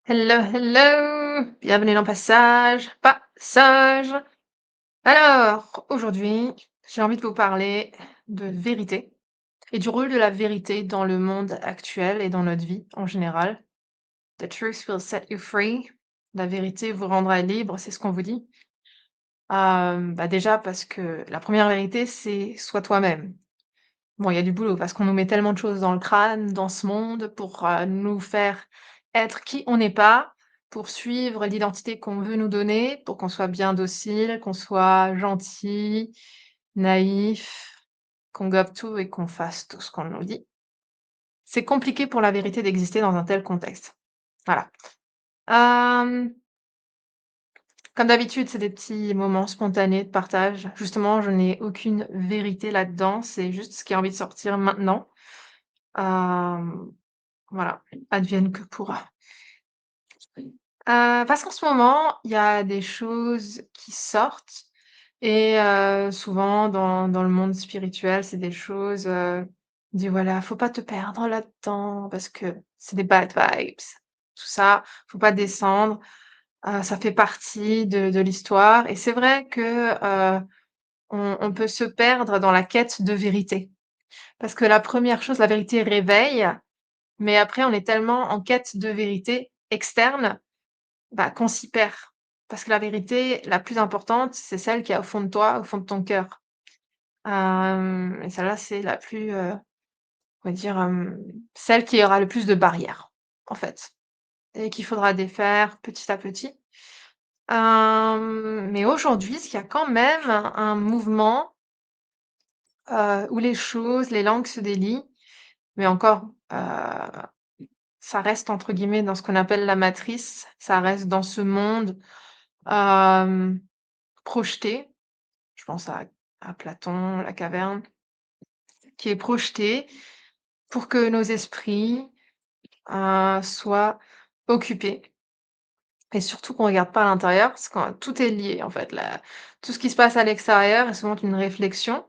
Hello, hello! Bienvenue dans Passage, Passage. Alors, aujourd'hui, j'ai envie de vous parler de vérité et du rôle de la vérité dans le monde actuel et dans notre vie en général. The truth will set you free. La vérité vous rendra libre, c'est ce qu'on vous dit. Déjà parce que la première vérité, c'est sois toi-même. Bon, il y a du boulot parce qu'on nous met tellement de choses dans le crâne, dans ce monde, pour, nous faire être qui on n'est pas, pour suivre l'identité qu'on veut nous donner, pour qu'on soit bien docile, qu'on soit gentil, naïf, qu'on gobe tout et qu'on fasse tout ce qu'on nous dit. C'est compliqué pour la vérité d'exister dans un tel contexte. Voilà. Hem, Comme d'habitude, c'est des petits moments spontanés de partage. Justement, je n'ai aucune vérité là-dedans, c'est juste ce qui a envie de sortir maintenant. Hem Voilà, advienne que pourra. Parce qu'en ce moment, il y a des choses qui sortent et souvent dans le monde spirituel, c'est des choses, dit: «Voilà, faut pas te perdre là-dedans parce que c'est des bad vibes, tout ça, faut pas descendre, ça fait partie de l'histoire» et c'est vrai que, on peut se perdre dans la quête de vérité. Parce que la première chose, la vérité réveille, mais après on est tellement en quête de vérité externe, qu'on s'y perd. Parce que la vérité la plus importante, c'est celle qui est au fond de toi, au fond de ton cœur. Et celle-là, c'est la plus, on va dire, celle qui aura le plus de barrières, en fait, et qu'il faudra défaire petit à petit. Mais aujourd'hui, il y a quand même un mouvement, où les choses, les langues se délient, mais encore, ça reste entre guillemets dans ce qu'on appelle la matrice, ça reste dans ce monde, hem, projeté. Je pense à Platon, la caverne, qui est projeté pour que nos esprits, soient occupés et surtout qu'on regarde pas à l'intérieur parce que tout est lié en fait, la tout ce qui se passe à l'extérieur est souvent une réflexion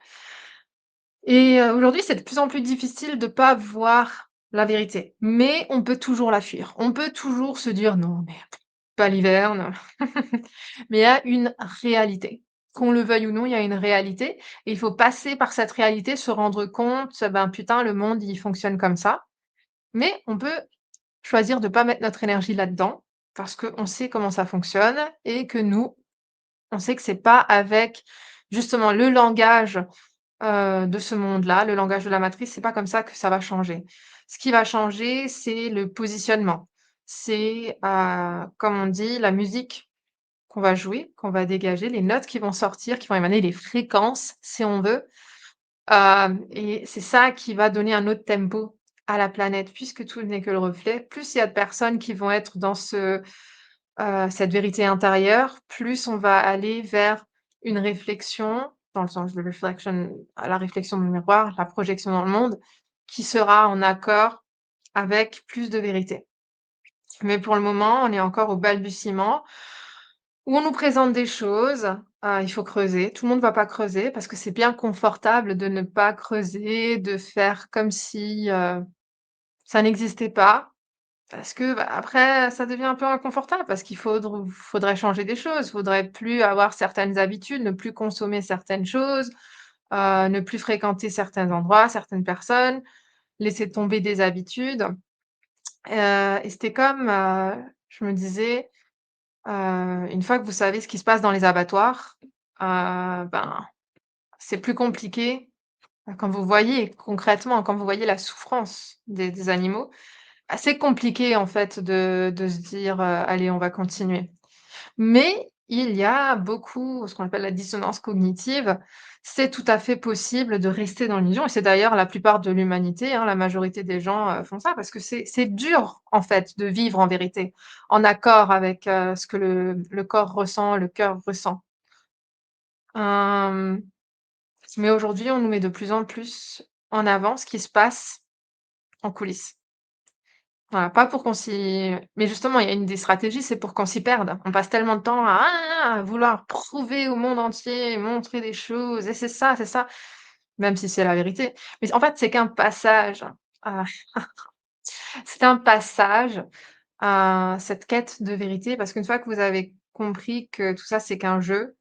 et aujourd'hui, c'est de plus en plus difficile de pas voir la vérité, mais on peut toujours la fuir. On peut toujours se dire: «Non mais pas l'hiver, non». Mais il y a une réalité. Qu'on le veuille ou non, il y a une réalité et il faut passer par cette réalité, se rendre compte, ben, putain, le monde, il fonctionne comme ça. Mais on peut choisir de pas mettre notre énergie là-dedans parce qu'on sait comment ça fonctionne et que nous, on sait que c'est pas avec justement le langage, de ce monde-là, le langage de la matrice, c'est pas comme ça que ça va changer. Ce qui va changer, c'est le positionnement. C'est, comme on dit, la musique qu'on va jouer, qu'on va dégager, les notes qui vont sortir, qui vont émaner, les fréquences, si on veut, et c'est ça qui va donner un autre tempo à la planète puisque tout n'est que le reflet. Plus il y a de personnes qui vont être dans cette vérité intérieure, plus on va aller vers une réflexion, dans le sens de reflection à la réflexion du miroir, la projection dans le monde, qui sera en accord avec plus de vérité. Mais pour le moment, on est encore au balbutiement où on nous présente des choses, il faut creuser. Tout le monde va pas creuser parce que c'est bien confortable de ne pas creuser, de faire comme si, ça n'existait pas. Parce que, après ça devient un peu inconfortable parce faudrait changer des choses. Faudrait plus avoir certaines habitudes, ne plus consommer certaines choses, ne plus fréquenter certains endroits, certaines personnes, laisser tomber des habitudes, et c'était comme, je me disais, une fois que vous savez ce qui se passe dans les abattoirs, ben, c'est plus compliqué, quand vous voyez concrètement, quand vous voyez la souffrance des animaux, c'est compliqué en fait de se dire, «Allez, on va continuer». Mais il y a beaucoup ce qu'on appelle la dissonance cognitive. C'est tout à fait possible de rester dans l'illusion et c'est d'ailleurs la plupart de l'humanité, hein, la majorité des gens, font ça parce que c'est dur en fait de vivre en vérité, en accord avec, ce que le corps ressent, le cœur ressent. Hem, mais aujourd'hui, on nous met de plus en plus en avant ce qui se passe en coulisses. Voilà, pas pour qu'on s'y mais justement, il y a une des stratégies, c'est pour qu'on s'y perde. On passe tellement de temps à vouloir prouver au monde entier, montrer des choses et c'est ça, même si c'est la vérité. Mais en fait, c'est qu'un passage, heu, c'est un passage, cette quête de vérité parce qu'une fois que vous avez compris que tout ça, c'est qu'un jeu,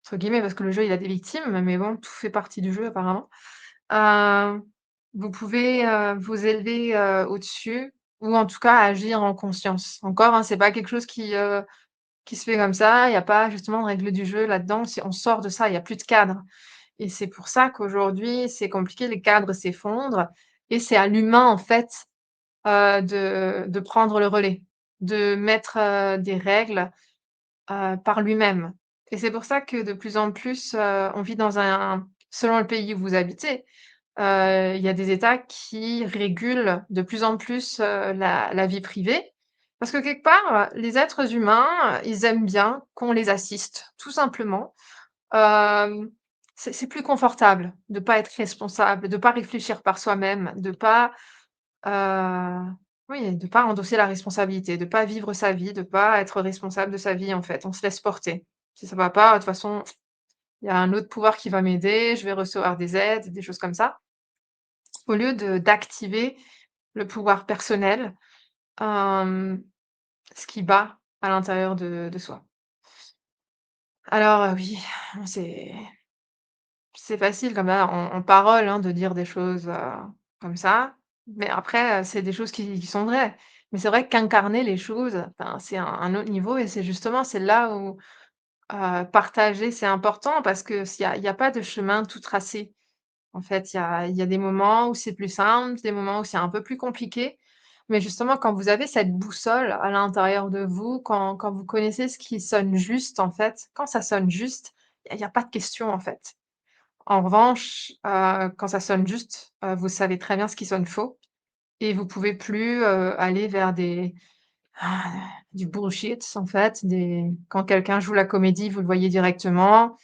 entre guillemets, parce que le jeu, il a des victimes, mais bon, tout fait partie du jeu apparemment. Heu, Vous pouvez, vous élever, au-dessus ou en tout cas agir en conscience. Encore, hein, c'est pas quelque chose qui se fait comme ça, il y a pas justement de règles du jeu là-dedans, c'est on sort de ça, il y a plus de cadre et c'est pour ça qu'aujourd'hui, c'est compliqué, les cadres s'effondrent et c'est à l'humain, en fait, de prendre le relais, de mettre, des règles, par lui-même et c'est pour ça que de plus en plus, on vit dans un selon le pays où vous habitez, il y a des États qui régulent de plus en plus, la vie privée. Parce que quelque part, les êtres humains, ils aiment bien qu'on les assiste, tout simplement. Hem, c'est plus confortable de pas être responsable, de pas réfléchir par soi-même, de pas, oui, de pas endosser la responsabilité, de pas vivre sa vie, de pas être responsable de sa vie, en fait. On se laisse porter. Si ça va pas, de toute façon, il y a un autre pouvoir qui va m'aider, je vais recevoir des aides, des choses comme ça. Au lieu de d'activer le pouvoir personnel, hem, ce qui bat à l'intérieur de soi. Alors, oui, c'est c'est facile comme ça en parole, hein, de dire des choses, comme ça, mais après, c'est des choses qui sont vraies. Mais c'est vrai qu'incarner les choses, enfin, c'est un autre niveau et c'est justement, c'est là où, partager, c'est important parce que s'il y a il y a pas de chemin tout tracé. En fait, il y a des moments où c'est plus simple, des moments où c'est un peu plus compliqué. Mais justement, quand vous avez cette boussole à l'intérieur de vous, quand vous connaissez ce qui sonne juste, en fait, quand ça sonne juste, il y a pas de question, en fait. En revanche, quand ça sonne juste, vous savez très bien ce qui sonne faux et vous pouvez plus, aller vers ah, du bullshit, en fait, des quand quelqu'un joue la comédie, vous le voyez directement.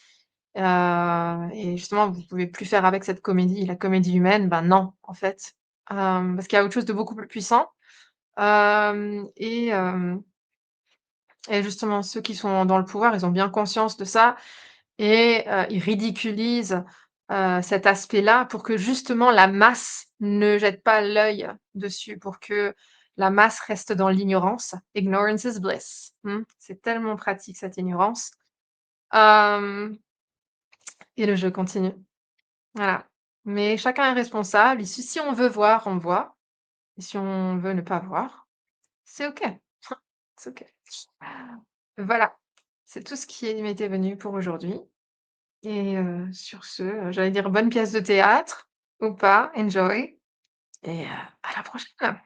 Et justement, vous pouvez plus faire avec cette comédie, la comédie humaine, ben non, en fait. Parce qu'il y a autre chose de beaucoup plus puissant. Et justement, ceux qui sont dans le pouvoir, ils ont bien conscience de ça et ils ridiculisent, cet aspect-là pour que justement la masse ne jette pas l'œil dessus, pour que la masse reste dans l'ignorance. Ignorance is bliss. Mmh. C'est tellement pratique cette ignorance. Hem et le jeu continue. Voilà. Mais chacun est responsable et si on veut voir, on voit et si on veut ne pas voir, c'est OK. C'est OK. Voilà, c'est tout ce qui m'était venu pour aujourd'hui et sur ce, j'allais dire bonne pièce de théâtre ou pas, enjoy et à la prochaine.